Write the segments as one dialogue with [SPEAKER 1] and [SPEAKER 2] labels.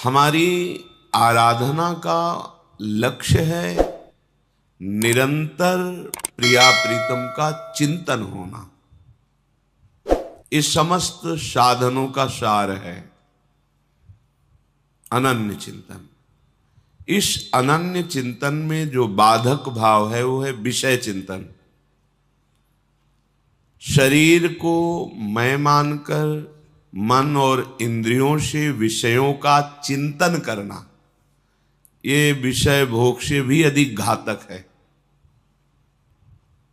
[SPEAKER 1] हमारी आराधना का लक्ष्य है निरंतर प्रिया प्रीतम का चिंतन होना। इस समस्त साधनों का सार है अनन्य चिंतन। इस अनन्य चिंतन में जो बाधक भाव है वो है विषय चिंतन। शरीर को मैं मानकर मन और इंद्रियों से विषयों का चिंतन करना, ये विषय भोग से भी अधिक घातक है।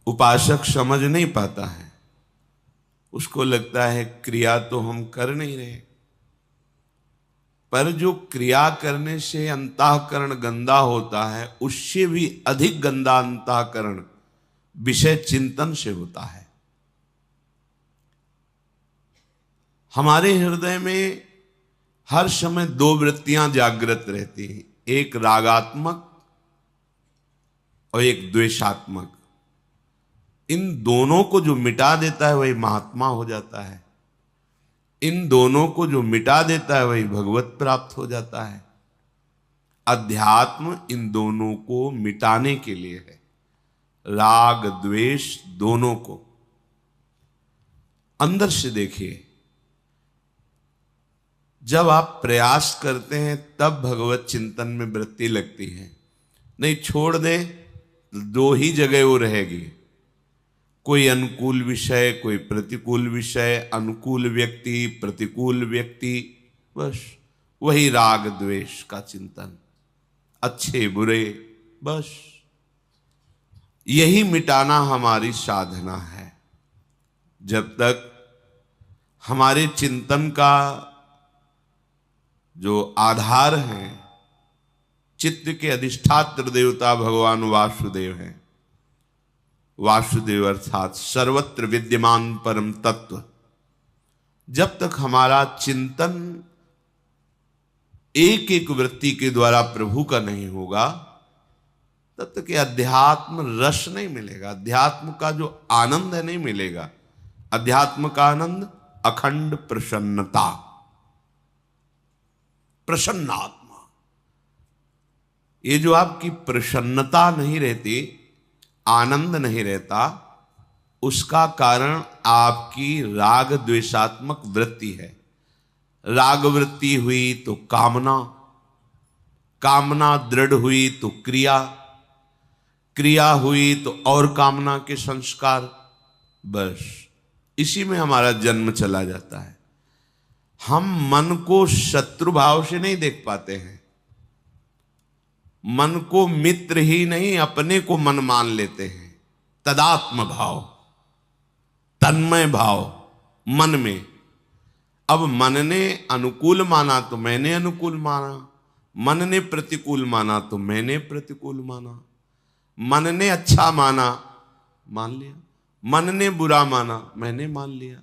[SPEAKER 1] उपासक समझ नहीं पाता है, उसको लगता है क्रिया तो हम कर नहीं रहे, पर जो क्रिया करने से अंतःकरण गंदा होता है उससे भी अधिक गंदा अंतःकरण विषय चिंतन से होता है। हमारे हृदय में हर समय दो वृत्तियां जागृत रहती हैं, एक रागात्मक और एक द्वेषात्मक। इन दोनों को जो मिटा देता है वही महात्मा हो जाता है। इन दोनों को जो मिटा देता है वही भगवत प्राप्त हो जाता है। अध्यात्म इन दोनों को मिटाने के लिए है, राग द्वेष दोनों को। अंदर से देखिए, जब आप प्रयास करते हैं तब भगवत चिंतन में वृत्ति लगती है, नहीं छोड़ दे दो ही जगह वो रहेगी, कोई अनुकूल विषय कोई प्रतिकूल विषय, अनुकूल व्यक्ति प्रतिकूल व्यक्ति, बस वही राग द्वेष का चिंतन, अच्छे बुरे, बस यही मिटाना हमारी साधना है। जब तक हमारे चिंतन का जो आधार है चित्त के अधिष्ठात्र देवता भगवान वासुदेव हैं। वासुदेव अर्थात सर्वत्र विद्यमान परम तत्व। जब तक हमारा चिंतन एक एक वृत्ति के द्वारा प्रभु का नहीं होगा तब तक अध्यात्म रस नहीं मिलेगा, अध्यात्म का जो आनंद है नहीं मिलेगा। अध्यात्म का आनंद अखंड प्रसन्नता, प्रसन्नात्मा। ये जो आपकी प्रसन्नता नहीं रहती, आनंद नहीं रहता, उसका कारण आपकी राग द्वेषात्मक वृत्ति है। राग वृत्ति हुई तो कामना, कामना दृढ़ हुई तो क्रिया, क्रिया हुई तो और कामना के संस्कार, बस इसी में हमारा जन्म चला जाता है। हम मन को शत्रु भाव से नहीं देख पाते हैं, मन को मित्र ही नहीं अपने को मन मान लेते हैं। तदात्म भाव, तन्मय भाव मन में। अब मन ने अनुकूल माना तो मैंने अनुकूल माना, मन ने प्रतिकूल माना तो मैंने प्रतिकूल माना, मन ने अच्छा माना मान लिया, मन ने बुरा माना मैंने मान लिया।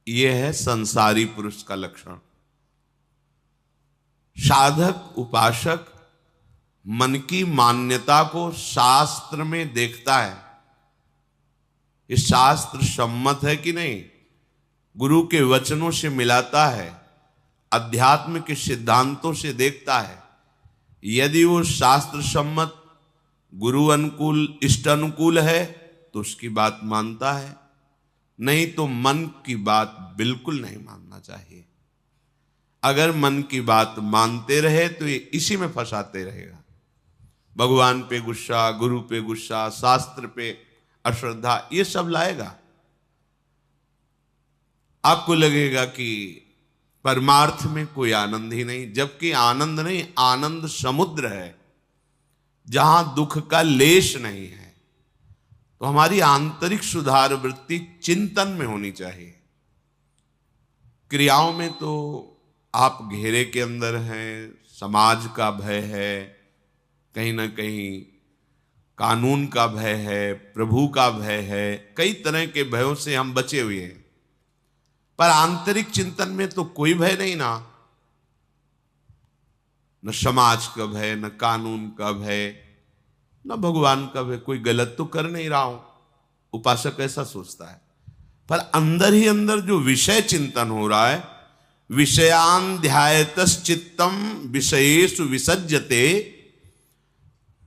[SPEAKER 1] यह है संसारी पुरुष का लक्षण। साधक उपासक मन की मान्यता को शास्त्र में देखता है, ये शास्त्र सम्मत है कि नहीं, गुरु के वचनों से मिलाता है, अध्यात्म के सिद्धांतों से देखता है। यदि वो शास्त्र सम्मत गुरु अनुकूल इष्ट अनुकूल है तो उसकी बात मानता है, नहीं तो मन की बात बिल्कुल नहीं मानना चाहिए। अगर मन की बात मानते रहे तो ये इसी में फंसाते रहेगा। भगवान पे गुस्सा, गुरु पे गुस्सा, शास्त्र पे अश्रद्धा, ये सब लाएगा। आपको लगेगा कि परमार्थ में कोई आनंद ही नहीं, जबकि आनंद नहीं, आनंद समुद्र है जहां दुख का लेश नहीं है। तो हमारी आंतरिक सुधार वृत्ति चिंतन में होनी चाहिए। क्रियाओं में तो आप घेरे के अंदर हैं, समाज का भय है, कहीं ना कहीं कानून का भय है, प्रभु का भय है, कई तरह के भयों से हम बचे हुए हैं। पर आंतरिक चिंतन में तो कोई भय नहीं ना, न समाज का भय, न कानून का भय, न भगवान का भय। कोई गलत तो कर नहीं रहा हूं, उपासक ऐसा सोचता है। पर अंदर ही अंदर जो विषय चिंतन हो रहा है विषयान ध्यायतश्चित्तम विषयेषु विसज्जते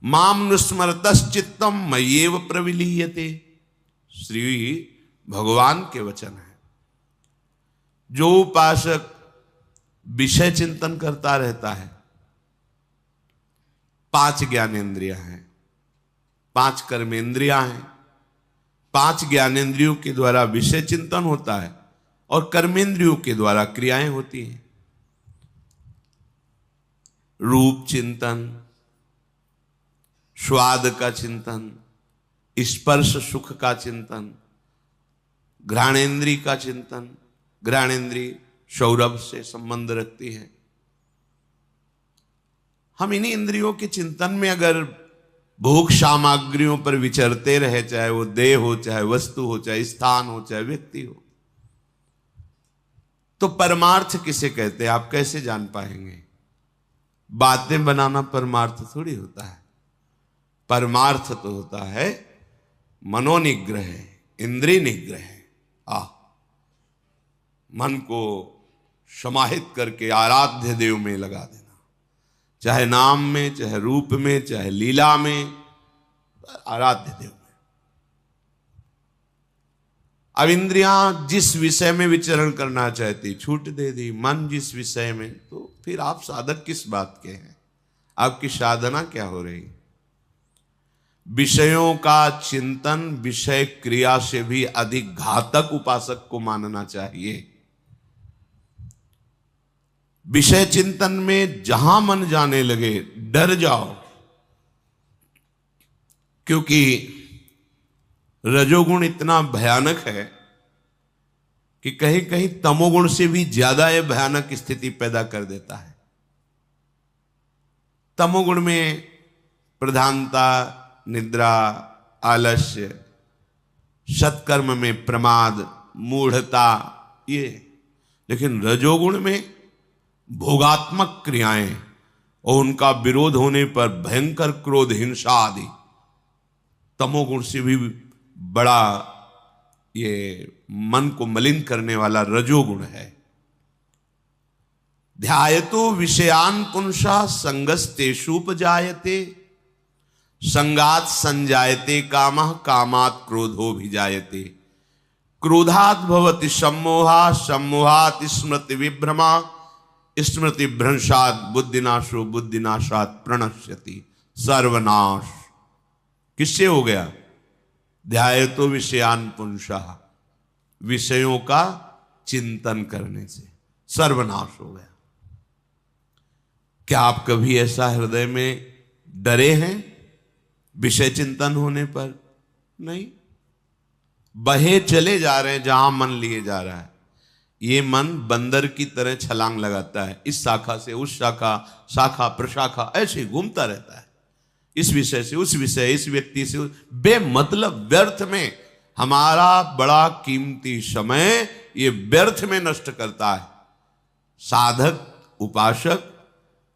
[SPEAKER 1] माम नुस्मरतश्चित्तम मय्येव प्रविलीयते। श्री भगवान के वचन है। जो उपासक विषय चिंतन करता रहता है, 5 ज्ञानेंद्रियां हैं, 5 कर्मेंद्रियां हैं, 5 ज्ञानेंद्रियों के द्वारा विषय चिंतन होता है और कर्मेंद्रियों के द्वारा क्रियाएं होती हैं। रूप चिंतन, स्वाद का चिंतन, स्पर्श सुख का चिंतन, घ्राणेन्द्रिय का चिंतन। घ्राणेन्द्रिय सौरभ से संबंध रखती है। हम इन्हीं इंद्रियों के चिंतन में अगर भोग सामग्रियों पर विचरते रहे, चाहे वो देह हो, चाहे वस्तु हो, चाहे स्थान हो, चाहे व्यक्ति हो, तो परमार्थ किसे कहते हैं आप कैसे जान पाएंगे? बातें बनाना परमार्थ थोड़ी होता है। परमार्थ तो होता है मनोनिग्रह, इंद्रिय निग्रह। मन को समाहित करके आराध्य देव में लगा देना, चाहे नाम में, चाहे रूप में, चाहे लीला में, आराध्य देव में। अब इंद्रियां जिस विषय में विचरण करना चाहती, छूट दे दी। मन जिस विषय में, तो फिर आप साधक किस बात के हैं? आपकी साधना क्या हो रही? विषयों का चिंतन विषय क्रिया से भी अधिक घातक उपासक को मानना चाहिए। विषय चिंतन में जहां मन जाने लगे डर जाओ, क्योंकि रजोगुण इतना भयानक है कि कहीं कहीं तमोगुण से भी ज्यादा यह भयानक स्थिति पैदा कर देता है। तमोगुण में प्रधानता निद्रा, आलस्य, सत्कर्म में प्रमाद, मूढ़ता, ये। लेकिन रजोगुण में भोगात्मक क्रियाएं और उनका विरोध होने पर भयंकर क्रोध, हिंसा आदि। तमोगुण से भी बड़ा ये मन को मलिन करने वाला रजोगुण है। ध्यायतो विषयान पुंसा संगस्तेषुपजायते संगात संजायते कामः कामात् क्रोधो भिजायते क्रोधात् भवति सम्मोहा सम्मोहात् स्मृति विभ्रमा स्मृति भ्रंशात् बुद्धिनाशो बुद्धिनाशात् प्रणश्यति। सर्वनाश किससे हो गया? ध्यायतो विषयान पुंसा, विषयों का चिंतन करने से सर्वनाश हो गया। क्या आप कभी ऐसा हृदय में डरे हैं विषय चिंतन होने पर? नहीं। बहे चले जा रहे हैं जहां मन लिए जा रहा है। ये मन बंदर की तरह छलांग लगाता है, इस शाखा से उस शाखा, शाखा प्रशाखा, ऐसे घूमता रहता है। इस विषय से उस विषय, इस व्यक्ति से बेमतलब व्यर्थ में हमारा बड़ा कीमती समय ये व्यर्थ में नष्ट करता है। साधक, उपासक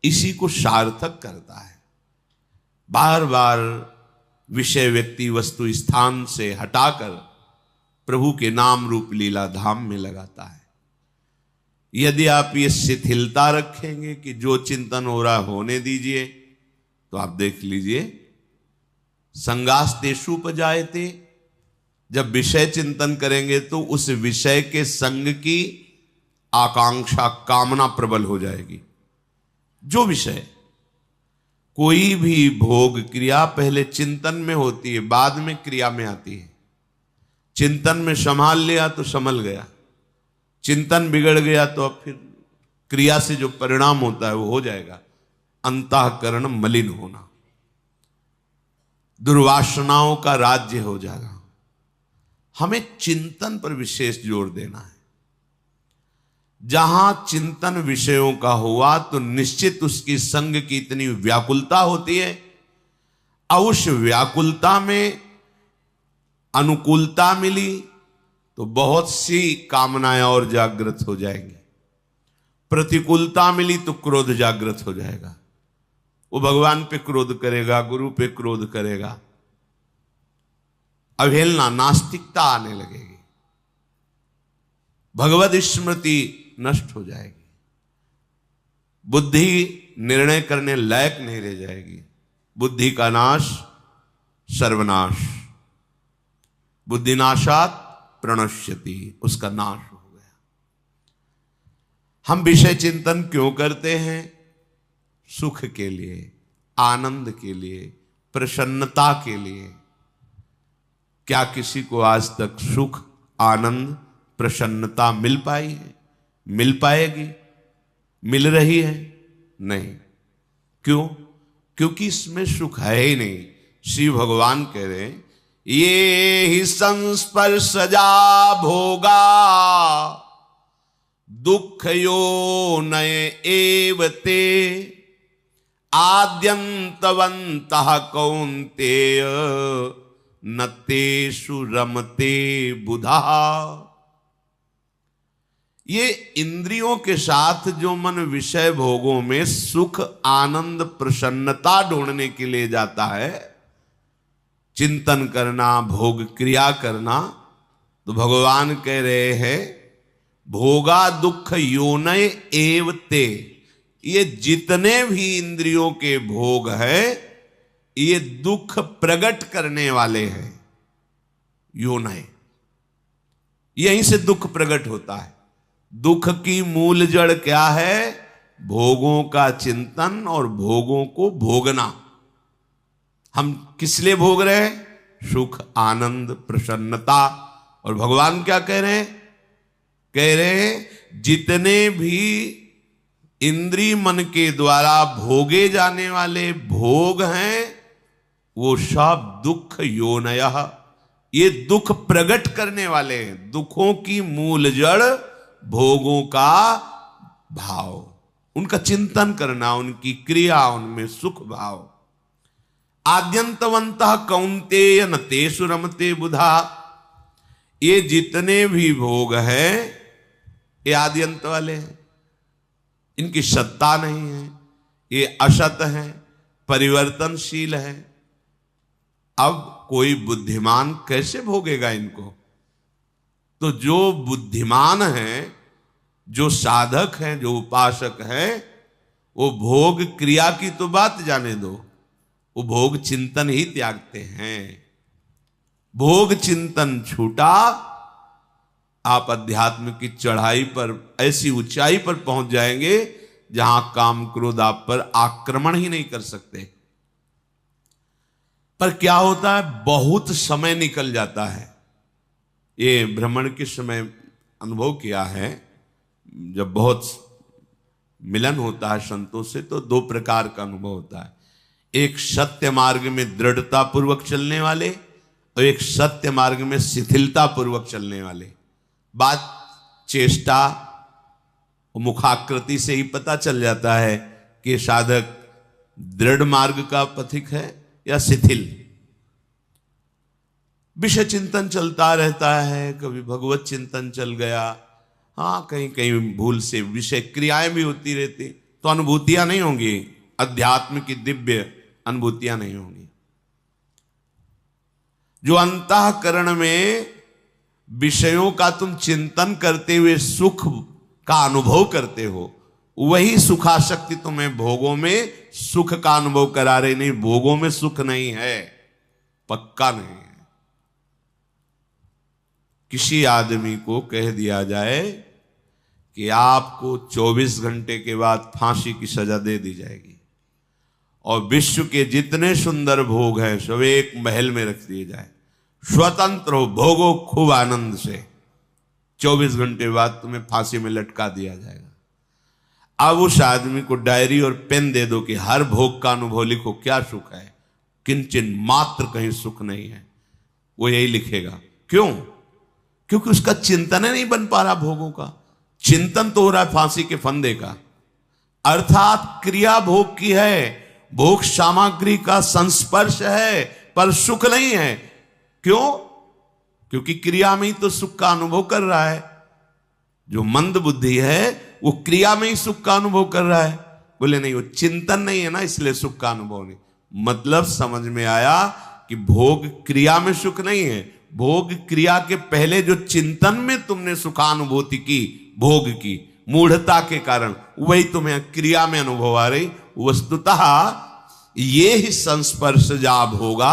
[SPEAKER 1] इसी को सार्थक करता है। बार बार विषय, व्यक्ति, वस्तु, स्थान से हटाकर प्रभु के नाम रूप लीला धाम में लगाता है। यदि आप ये शिथिलता रखेंगे कि जो चिंतन हो रहा होने दीजिए, तो आप देख लीजिए संगास्तेषुपजायते, जब विषय चिंतन करेंगे तो उस विषय के संग की आकांक्षा, कामना प्रबल हो जाएगी। जो विषय, कोई भी भोग क्रिया पहले चिंतन में होती है, बाद में क्रिया में आती है। चिंतन में संभाल लिया तो संभल गया, चिंतन बिगड़ गया तो अब फिर क्रिया से जो परिणाम होता है वो हो जाएगा अंतःकरण मलिन होना, दुर्वासनाओं का राज्य हो जाएगा। हमें चिंतन पर विशेष जोर देना है। जहां चिंतन विषयों का हुआ तो निश्चित उसकी संग की इतनी व्याकुलता होती है, और उस व्याकुलता में अनुकूलता मिली तो बहुत सी कामनाएं और जागृत हो जाएंगी। प्रतिकूलता मिली तो क्रोध जागृत हो जाएगा। वो भगवान पे क्रोध करेगा, गुरु पे क्रोध करेगा, अवहेलना, नास्तिकता आने लगेगी। भगवद स्मृति नष्ट हो जाएगी, बुद्धि निर्णय करने लायक नहीं रह जाएगी। बुद्धि का नाश सर्वनाश, बुद्धिनाशात प्रणश्यति, उसका नाश हो गया। हम विषय चिंतन क्यों करते हैं? सुख के लिए, आनंद के लिए, प्रसन्नता के लिए। क्या किसी को आज तक सुख, आनंद, प्रसन्नता मिल पाई है? मिल पाएगी? मिल रही है? नहीं। क्यों? क्योंकि इसमें सुख है ही नहीं। श्री भगवान कह रहे हैं, ये ही संस्पर्शजा भोगा दुख यो नय एवते आद्यंतवन्तः कौन्तेय न तेषु रमते बुधा। ये इंद्रियों के साथ जो मन विषय भोगों में सुख, आनंद, प्रसन्नता ढूंढने के लिए जाता है, चिंतन करना, भोग क्रिया करना, तो भगवान कह रहे हैं भोगा दुख योनय एवते। ये जितने भी इंद्रियों के भोग है ये दुख प्रकट करने वाले हैं। योनय, यहीं से दुख प्रकट होता है। दुख की मूल जड़ क्या है? भोगों का चिंतन और भोगों को भोगना। हम किस लिए भोग रहे हैं? सुख, आनंद, प्रसन्नता। और भगवान क्या कह रहे हैं? कह रहे हैं जितने भी इंद्रिय मन के द्वारा भोगे जाने वाले भोग हैं वो सब दुख योनयः, ये दुख प्रकट करने वाले हैं। दुखों की मूल जड़ भोगों का भाव, उनका चिंतन करना, उनकी क्रिया, उनमें सुख भाव। आद्यंतवन्तः कौन्तेय न तेषु रमते बुधा। ये जितने भी भोग हैं ये आद्यंत वाले हैं, इनकी सत्ता नहीं है, ये असत है, परिवर्तनशील है। अब कोई बुद्धिमान कैसे भोगेगा इनको? तो जो बुद्धिमान है, जो साधक हैं, जो उपासक हैं, वो भोग क्रिया की तो बात जाने दो, वो भोग चिंतन ही त्यागते हैं। भोग चिंतन छूटा, आप अध्यात्म की चढ़ाई पर, ऐसी ऊंचाई पर पहुंच जाएंगे जहां काम क्रोध आप पर आक्रमण ही नहीं कर सकते। पर क्या होता है, बहुत समय निकल जाता है। ये भ्रमण के समय अनुभव किया है, जब बहुत मिलन होता है संतों से तो दो प्रकार का अनुभव होता है। एक सत्य मार्ग में दृढ़ता पूर्वक चलने वाले और एक सत्य मार्ग में शिथिलता पूर्वक चलने वाले। बात चेष्टा और मुखाकृति से ही पता चल जाता है कि साधक दृढ़ मार्ग का पथिक है या शिथिल। विषय चिंतन चलता रहता है, कभी भगवत चिंतन चल गया, हाँ कहीं कहीं भूल से विषय क्रियाएं भी होती रहती, तो अनुभूतियां नहीं होंगी, अध्यात्म की दिव्य अनुभूतियां नहीं होंगी। जो अंतःकरण में विषयों का तुम चिंतन करते हुए सुख का अनुभव करते हो, वही सुखाशक्ति तुम्हें भोगों में सुख का अनुभव करा रही। नहीं, भोगों में सुख नहीं है, पक्का नहीं है। किसी आदमी को कह दिया जाए कि आपको 24 घंटे के बाद फांसी की सजा दे दी जाएगी और विश्व के जितने सुंदर भोग हैं सब एक महल में रख दिए जाए, स्वतंत्र हो, भोगो खूब आनंद से, 24 घंटे बाद तुम्हें फांसी में लटका दिया जाएगा। अब उस आदमी को डायरी और पेन दे दो कि हर भोग का अनुभव लिखो, क्या सुख है, किंचन मात्र कहीं सुख नहीं है, वो यही लिखेगा। क्यों? क्योंकि उसका चिंतन नहीं बन पा रहा भोगों का। चिंतन तो हो रहा है फांसी के फंदे का, अर्थात क्रिया भोग की है, भोग सामग्री का संस्पर्श है पर सुख नहीं है। क्यों? क्योंकि क्रिया में ही तो सुख का अनुभव कर रहा है। जो मंद बुद्धि है वो क्रिया में ही सुख का अनुभव कर रहा है। बोले नहीं, वो चिंतन नहीं है ना, इसलिए सुख का अनुभव नहीं। मतलब समझ में आया कि भोग क्रिया में सुख नहीं है, भोग क्रिया के पहले जो चिंतन में तुमने सुखानुभूति की, भोग की, मूढ़ता के कारण वही तुम्हें क्रिया में अनुभव आ रही। वस्तुतः ये ही संस्पर्श जाब होगा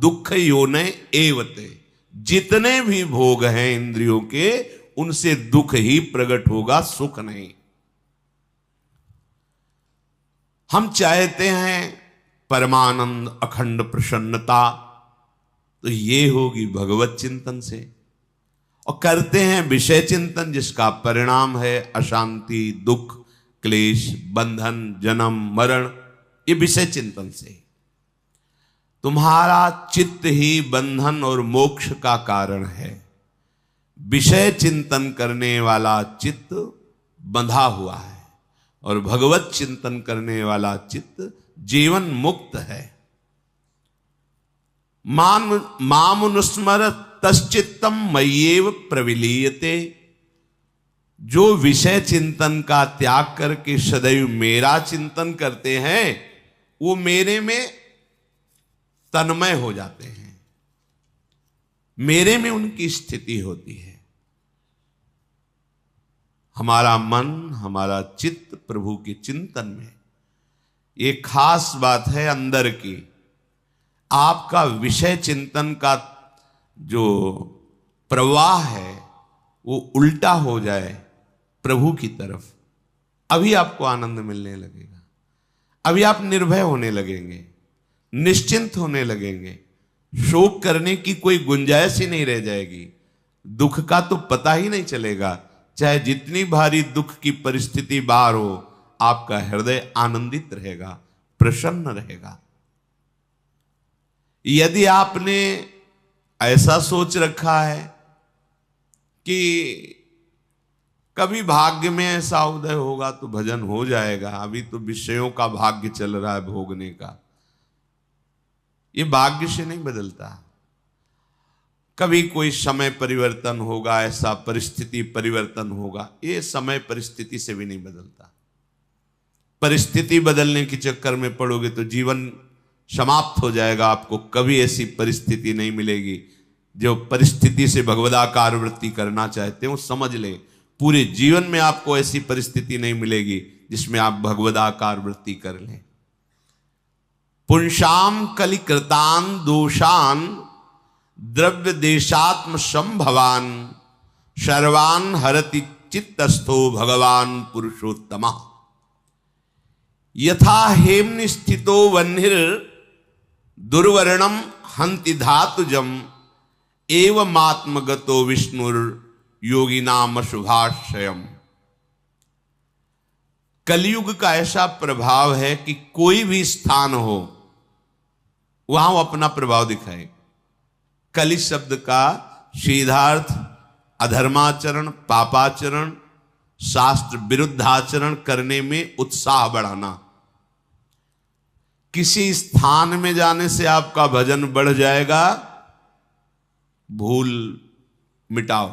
[SPEAKER 1] दुख योने एवते। जितने भी भोग हैं इंद्रियों के, उनसे दुख ही प्रकट होगा, सुख नहीं। हम चाहते हैं परमानंद अखंड प्रसन्नता, तो ये होगी भगवत चिंतन से। और करते हैं विषय चिंतन, जिसका परिणाम है अशांति, दुख, क्लेश, बंधन, जन्म, मरण। ये विषय चिंतन से तुम्हारा चित्त ही बंधन और मोक्ष का कारण है। विषय चिंतन करने वाला चित्त बंधा हुआ है और भगवत चिंतन करने वाला चित्त जीवन मुक्त है। मामुनुस्मर तश्चित्तम मय्येव प्रविलीयते। जो विषय चिंतन का त्याग करके सदैव मेरा चिंतन करते हैं, वो मेरे में तन्मय हो जाते हैं, मेरे में उनकी स्थिति होती है। हमारा मन, हमारा चित्त प्रभु के चिंतन में, ये खास बात है अंदर की। आपका विषय चिंतन का जो प्रवाह है वो उल्टा हो जाए प्रभु की तरफ, अभी आपको आनंद मिलने लगेगा, अभी आप निर्भय होने लगेंगे, निश्चिंत होने लगेंगे। शोक करने की कोई गुंजाइश ही नहीं रह जाएगी। दुख का तो पता ही नहीं चलेगा। चाहे जितनी भारी दुख की परिस्थिति बाहर हो, आपका हृदय आनंदित रहेगा, प्रसन्न रहेगा। यदि आपने ऐसा सोच रखा है कि कभी भाग्य में ऐसा उदय होगा तो भजन हो जाएगा, अभी तो विषयों का भाग्य चल रहा है भोगने का, ये भाग्य से नहीं बदलता। कभी कोई समय परिवर्तन होगा, ऐसा परिस्थिति परिवर्तन होगा, ये समय परिस्थिति से भी नहीं बदलता। परिस्थिति बदलने के चक्कर में पड़ोगे तो जीवन समाप्त हो जाएगा। आपको कभी ऐसी परिस्थिति नहीं मिलेगी। जो परिस्थिति से भगवदाकार वृत्ति करना चाहते हो, समझ ले, पूरे जीवन में आपको ऐसी परिस्थिति नहीं मिलेगी जिसमें आप भगवदाकार वृत्ति कर लें। पुंसाम कलिकृतान दोषान द्रव्य देशात्म संभवान सर्वान हरति चित्तस्थो भगवान पुरुषोत्तम। यथा हेमनि स्थितो वह्निर दुर्वर्णम हंति धातुजम एवमात्मगतो विष्णुर योगिनाम शुभाशयम। कलयुग का ऐसा प्रभाव है कि कोई भी स्थान हो, वहां वो अपना प्रभाव दिखाए। कलि शब्द का सीधार्थ अधर्माचरण, पापाचरण, शास्त्र विरुद्धाचरण करने में उत्साह बढ़ाना। किसी स्थान में जाने से आपका भजन बढ़ जाएगा, भूल मिटाओ।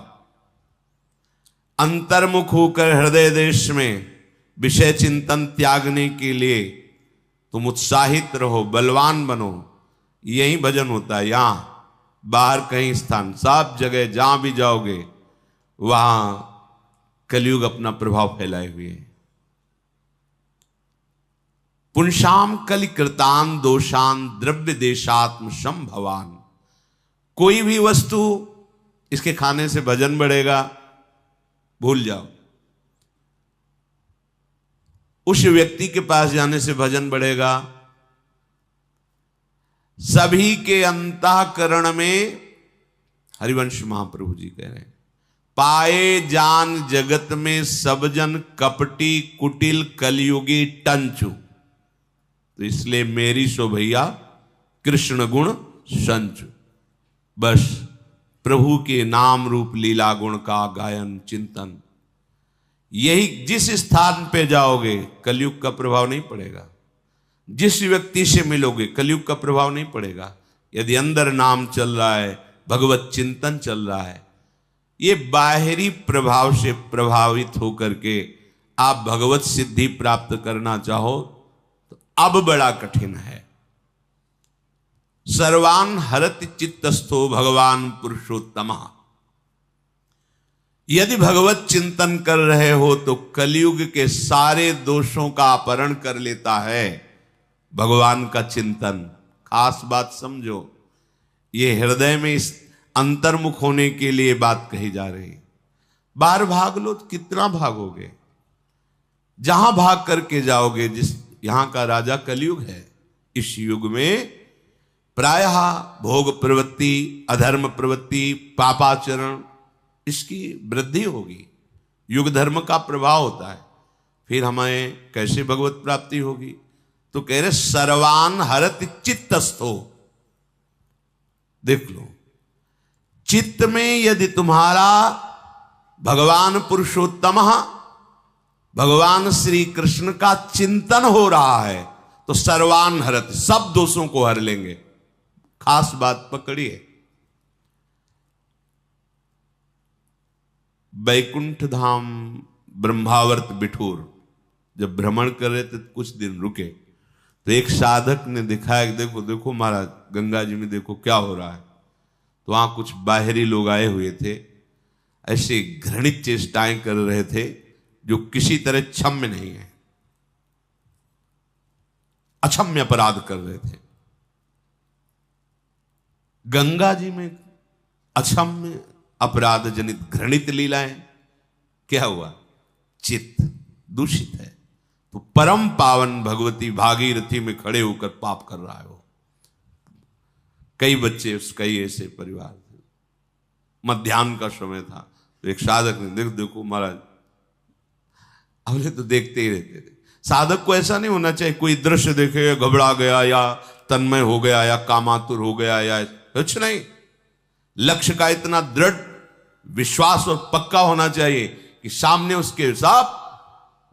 [SPEAKER 1] अंतर्मुख होकर हृदय देश में विषय चिंतन त्यागने के लिए तुम उत्साहित रहो, बलवान बनो। यही भजन होता है। यहां बाहर कहीं स्थान, सब जगह जहां भी जाओगे वहां कलयुग अपना प्रभाव फैलाए हुए है। पुंसाम कलिकृतान दोषान द्रव्य देशात्म संभवान। कोई भी वस्तु, इसके खाने से भजन बढ़ेगा, भूल जाओ। उस व्यक्ति के पास जाने से भजन बढ़ेगा। सभी के अंतःकरण में, हरिवंश महाप्रभु जी कह रहे हैं, पाए जान जगत में सब जन कपटी कुटिल कलयुगी टंचु। तो इसलिए मेरी सो भैया कृष्ण गुण संचु। बस प्रभु के नाम रूप लीला गुण का गायन चिंतन, यही जिस स्थान पे जाओगे कलयुग का प्रभाव नहीं पड़ेगा। जिस व्यक्ति से मिलोगे कलयुग का प्रभाव नहीं पड़ेगा। यदि अंदर नाम चल रहा है, भगवत चिंतन चल रहा है, ये बाहरी प्रभाव से प्रभावित होकर के आप भगवत सिद्धि प्राप्त करना चाहो तो अब बड़ा कठिन है। सर्वान हरति चित्तस्थो भगवान पुरुषोत्तम। यदि भगवत चिंतन कर रहे हो तो कलयुग के सारे दोषों का अपहरण कर लेता है भगवान का चिंतन। खास बात समझो, ये हृदय में इस अंतर्मुख होने के लिए बात कही जा रही है। बाहर भाग लो तो कितना भागोगे, जहां भाग करके जाओगे। जिस यहां का राजा कलयुग है, इस युग में प्रायः भोग प्रवृत्ति, अधर्म प्रवृत्ति, पापाचरण, इसकी वृद्धि होगी। युग धर्म का प्रभाव होता है। फिर हमें कैसे भगवत प्राप्ति होगी? तो कह रहे सर्वान हरत चित्तस्थो। देख लो, चित्त में यदि तुम्हारा भगवान पुरुषोत्तम, भगवान श्री कृष्ण का चिंतन हो रहा है तो सर्वान हरत, सब दोषों को हर लेंगे। खास बात पकड़िए, बैकुंठ धाम ब्रह्मावर्त बिठूर जब भ्रमण कर रहे थे कुछ दिन रुके तो एक साधक ने दिखाया कि देखो देखो महाराज, गंगा जी में देखो क्या हो रहा है। तो वहां कुछ बाहरी लोग आए हुए थे, ऐसे घृणित चेष्टाएं कर रहे थे जो किसी तरह क्षम्य नहीं है, अक्षम्य अपराध कर रहे थे। गंगा जी में अक्षम्य अपराध जनित घृणित लीलाएं, क्या हुआ? चित्त दूषित है। तो परम पावन भगवती भागीरथी में खड़े होकर पाप कर रहा है वो। कई बच्चे, कई ऐसे परिवार थे। मध्याह्न का समय था तो एक साधक ने देखो महाराज, हमने तो देखते ही रहते थे। साधक को ऐसा नहीं होना चाहिए कोई दृश्य देखे घबरा गया या तन्मय हो गया या कामातुर हो गया या कुछ नहीं। लक्ष्य का इतना दृढ़ विश्वास और पक्का होना चाहिए कि सामने उसके हिसाब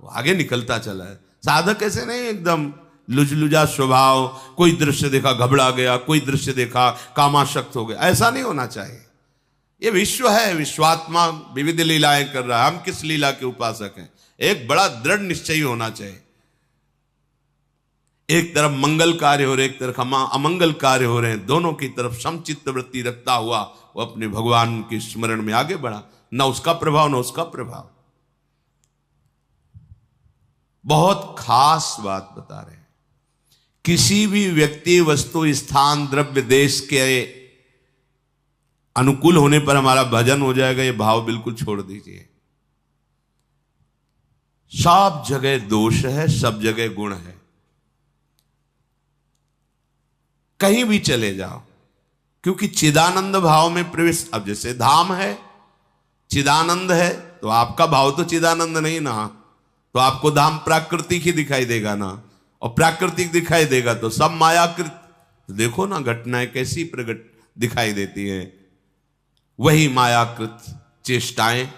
[SPEAKER 1] वो आगे निकलता चला है। साधक ऐसे नहीं एकदम लुजलुजा स्वभाव, कोई दृश्य देखा घबरा गया, कोई दृश्य देखा कामाशक्त हो गया, ऐसा नहीं होना चाहिए। ये विश्व है, विश्वात्मा विविध लीलाएं कर रहा है, हम किस लीला के उपासक हैं? एक बड़ा दृढ़ निश्चय होना चाहिए। एक तरफ मंगल कार्य हो रहे, एक तरफ अमंगल कार्य हो रहे हैं, दोनों की तरफ समचित्त वृत्ति रखता हुआ वो अपने भगवान के स्मरण में आगे बढ़ा, ना उसका प्रभाव ना उसका प्रभाव। बहुत खास बात बता रहे हैं। किसी भी व्यक्ति, वस्तु, स्थान, द्रव्य, देश के अनुकूल होने पर हमारा भजन हो जाएगा, ये भाव बिल्कुल छोड़ दीजिए। सब जगह दोष है, सब जगह गुण है। कहीं भी चले जाओ, क्योंकि चिदानंद भाव में प्रवेश। अब जैसे धाम है, चिदानंद है, तो आपका भाव तो चिदानंद नहीं ना, तो आपको धाम प्राकृतिक ही दिखाई देगा ना, और प्राकृतिक दिखाई देगा तो सब मायाकृत। तो देखो ना घटनाएं कैसी प्रकट दिखाई देती है, वही मायाकृत चेष्टाएं।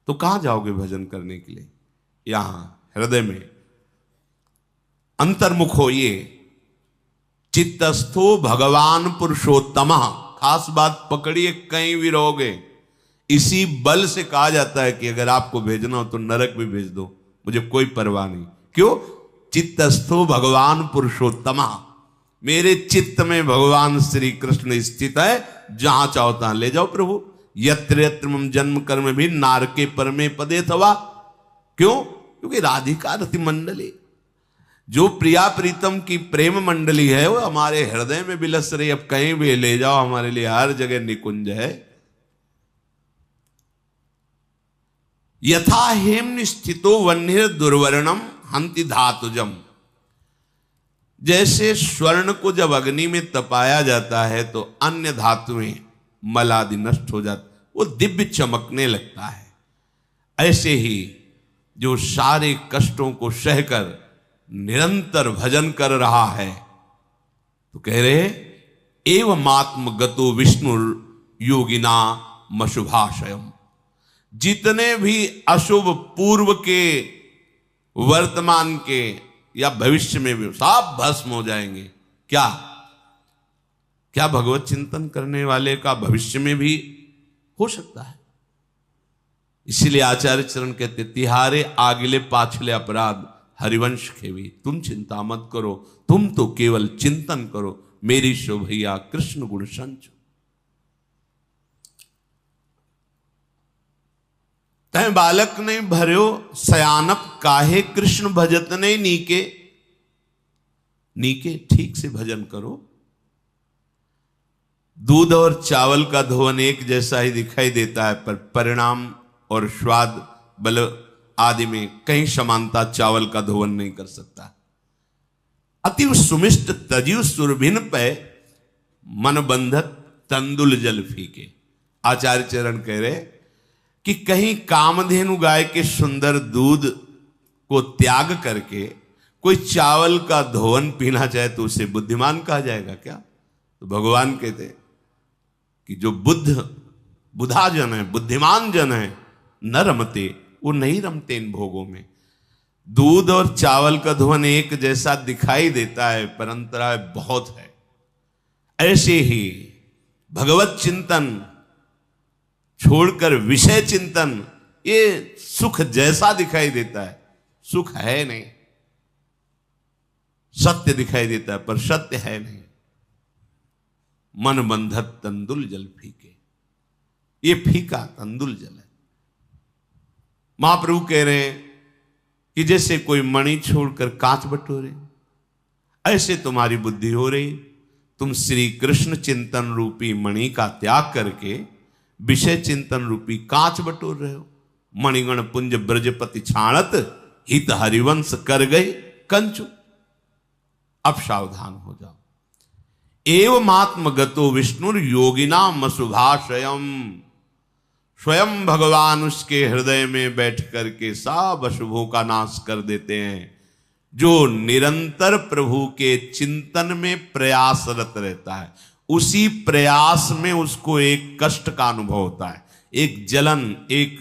[SPEAKER 1] तो कहां जाओगे भजन करने के लिए? यहां हृदय में अंतर्मुख होइए। चित्तस्थो भगवान पुरुषोत्तम। खास बात पकड़िए, कहीं भी रहोगे। इसी बल से कहा जाता है कि अगर आपको भेजना हो तो नरक भी भेज दो, मुझे कोई परवाह नहीं। क्यों? चित्तस्थो भगवान पुरुषोत्तम। मेरे चित्त में भगवान श्री कृष्ण स्थित है, जहां चाहो तहां ले जाओ प्रभु। यत्र यत्र मम जन्म कर्म भी नारके परमे पदे थवा। क्यों? क्योंकि राधिका रति मंडली, जो प्रिया प्रीतम की प्रेम मंडली है, वो हमारे हृदय में बिलस रही। अब कहीं भी ले जाओ, हमारे लिए हर जगह निकुंज है। यथा हेम स्थितो वन्य दुर्वर्णम हंति धातुजम। जैसे स्वर्ण को जब अग्नि में तपाया जाता है तो अन्य धातुएं मल आदि नष्ट हो जाती, वो दिव्य चमकने लगता है। ऐसे ही जो सारे कष्टों को सहकर निरंतर भजन कर रहा है, तो कह रहे एवं आत्म गतो विष्णु योगिना मशुभाशयम। जितने भी अशुभ पूर्व के, वर्तमान के या भविष्य में भी सब भस्म हो जाएंगे। क्या क्या भगवत चिंतन करने वाले का भविष्य में भी हो सकता है। इसीलिए आचार्य चरण कहते, तिहारे आगिले पाछले अपराध हरिवंश खेवी। तुम चिंता मत करो, तुम तो केवल चिंतन करो, मेरी शोभैया कृष्ण गुण संच। तय बालक ने भर्यो सयानप काहे कृष्ण भजत ने नीके। नीके ठीक से भजन करो। दूध और चावल का धोवन एक जैसा ही दिखाई देता है, पर परिणाम और स्वाद बल आदि में कहीं समानता चावल का धोवन नहीं कर सकता। अति सुमिष्ट तजीव सुरभिन पे मन बंधक तंदुल जल फीके। आचार्य चरण कह रहे कि कहीं कामधेनु गाय के सुंदर दूध को त्याग करके कोई चावल का धोवन पीना चाहे तो उसे बुद्धिमान कहा जाएगा क्या? तो भगवान कहते कि जो बुधा जन है, बुद्धिमान जन है, न रमते, वो नहीं रमते इन भोगों में। दूध और चावल का धोवन एक जैसा दिखाई देता है, पर अंतराय बहुत है। ऐसे ही भगवत चिंतन छोड़कर विषय चिंतन, ये सुख जैसा दिखाई देता है, सुख है नहीं। सत्य दिखाई देता है पर सत्य है नहीं। मन बंधत तंदुल जल फीके, ये फीका तंदुल जल है। महाप्रभु कह रहे हैं कि जैसे कोई मणि छोड़कर कांच बटोरे, ऐसे तुम्हारी बुद्धि हो रही। तुम श्री कृष्ण चिंतन रूपी मणि का त्याग करके विषय चिंतन रूपी कांच बटोर रहे हो। मणिगण पुंज ब्रजपति छाणत, हित हरिवंश कर गए कंचु। अब सावधान हो जाओ। एवमात्म गतो विष्णुर योगिनाम अशुभाशयम। स्वयं भगवान उसके हृदय में बैठ करके सब अशुभों का नाश कर देते हैं। जो निरंतर प्रभु के चिंतन में प्रयासरत रहता है, उसी प्रयास में उसको एक कष्ट का अनुभव होता है, एक जलन, एक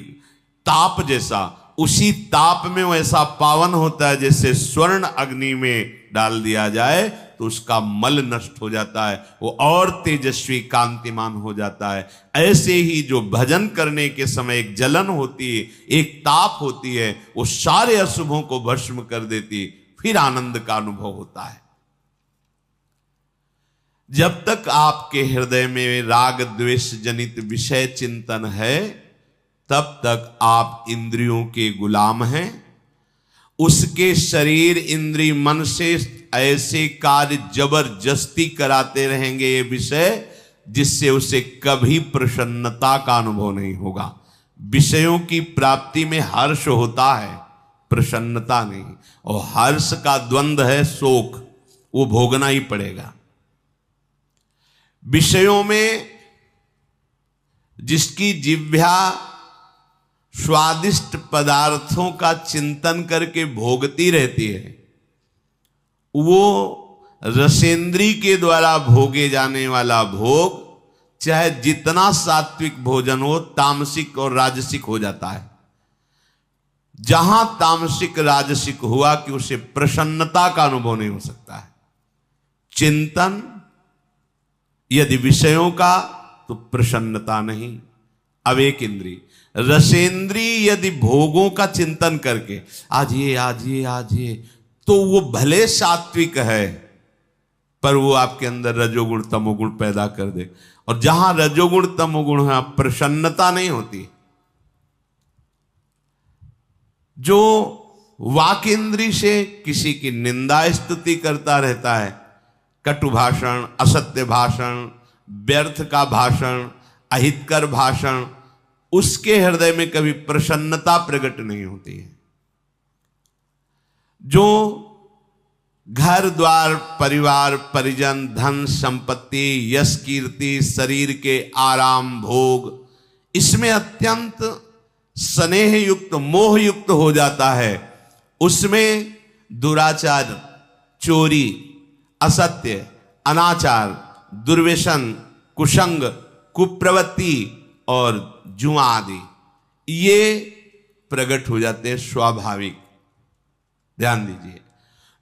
[SPEAKER 1] ताप जैसा। उसी ताप में वो ऐसा पावन होता है जैसे स्वर्ण अग्नि में डाल दिया जाए तो उसका मल नष्ट हो जाता है, वो और तेजस्वी कांतिमान हो जाता है। ऐसे ही जो भजन करने के समय एक जलन होती है, एक ताप होती है, वो सारे अशुभों को भस्म कर देती, फिर आनंद का अनुभव होता है। जब तक आपके हृदय में राग द्वेष जनित विषय चिंतन है, तब तक आप इंद्रियों के गुलाम हैं। उसके शरीर इंद्री मन से ऐसे कार्य जबरदस्ती कराते रहेंगे ये विषय, जिससे उसे कभी प्रसन्नता का अनुभव नहीं होगा। विषयों की प्राप्ति में हर्ष होता है, प्रसन्नता नहीं। और हर्ष का द्वंद्व है शोक, वो भोगना ही पड़ेगा। विषयों में जिसकी जिह्वा स्वादिष्ट पदार्थों का चिंतन करके भोगती रहती है, वो रसेंद्री के द्वारा भोगे जाने वाला भोग चाहे जितना सात्विक भोजन हो, तामसिक और राजसिक हो जाता है। जहां तामसिक राजसिक हुआ कि उसे प्रसन्नता का अनुभव नहीं हो सकता है। चिंतन यदि विषयों का, तो प्रसन्नता नहीं। अब एक इंद्री रसेंद्री यदि भोगों का चिंतन करके आज ये आज ये आज ये, तो वो भले सात्विक है, पर वो आपके अंदर रजोगुण तमोगुण पैदा कर दे। और जहां रजोगुण तमोगुण है, प्रसन्नता नहीं होती। जो वाक इंद्री से किसी की निंदा स्तुति करता रहता है, कटु भाषण, असत्य भाषण, व्यर्थ का भाषण, अहितकर भाषण, उसके हृदय में कभी प्रसन्नता प्रकट नहीं होती है। जो घर द्वार परिवार परिजन धन संपत्ति यश कीर्ति शरीर के आराम भोग, इसमें अत्यंत स्नेह युक्त मोह युक्त हो जाता है, उसमें दुराचार, चोरी, असत्य, अनाचार, दुर्व्यसन, कुसंग, कुप्रवृत्ति और जुआ आदि ये प्रकट हो जाते हैं स्वाभाविक। ध्यान दीजिए,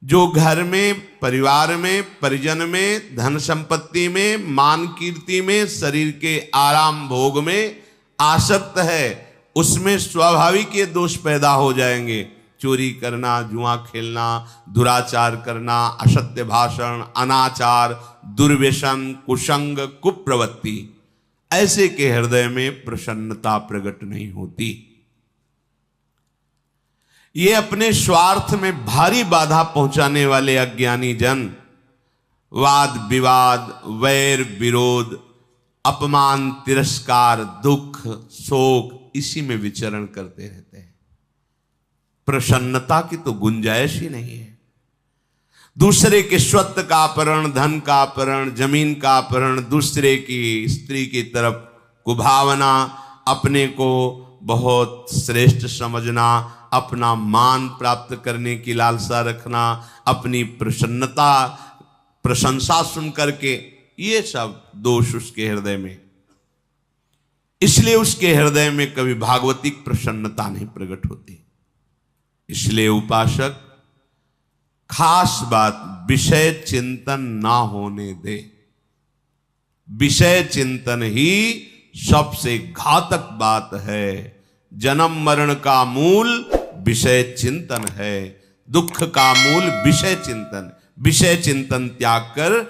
[SPEAKER 1] जो घर में परिवार में परिजन में धन संपत्ति में मान कीर्ति में शरीर के आराम भोग में आसक्त है, उसमें स्वाभाविक ये दोष पैदा हो जाएंगे। चोरी करना, जुआ खेलना, दुराचार करना, असत्य भाषण, अनाचार, दुर्व्यसन, कुसंग, कुप्रवृत्ति, ऐसे के हृदय में प्रसन्नता प्रकट नहीं होती। ये अपने स्वार्थ में भारी बाधा पहुंचाने वाले अज्ञानी जन वाद विवाद, वैर विरोध, अपमान, तिरस्कार, दुख, शोक, इसी में विचरण करते रहते हैं। प्रसन्नता की तो गुंजाइश ही नहीं है। दूसरे के स्वत्व का अपहरण, धन का अपहरण, जमीन का अपहरण, दूसरे की स्त्री की तरफ कुभावना, अपने को बहुत श्रेष्ठ समझना, अपना मान प्राप्त करने की लालसा रखना, अपनी प्रशंसा सुन करके, ये सब दोष उसके हृदय में। इसलिए उसके हृदय में कभी भागवतिक प्रसन्नता नहीं प्रकट होती। इसलिए उपासक खास बात, विषय चिंतन ना होने दे। विषय चिंतन ही सबसे घातक बात है। जन्म मरण का मूल विषय चिंतन है, दुख का मूल विषय चिंतन। विषय चिंतन त्याग कर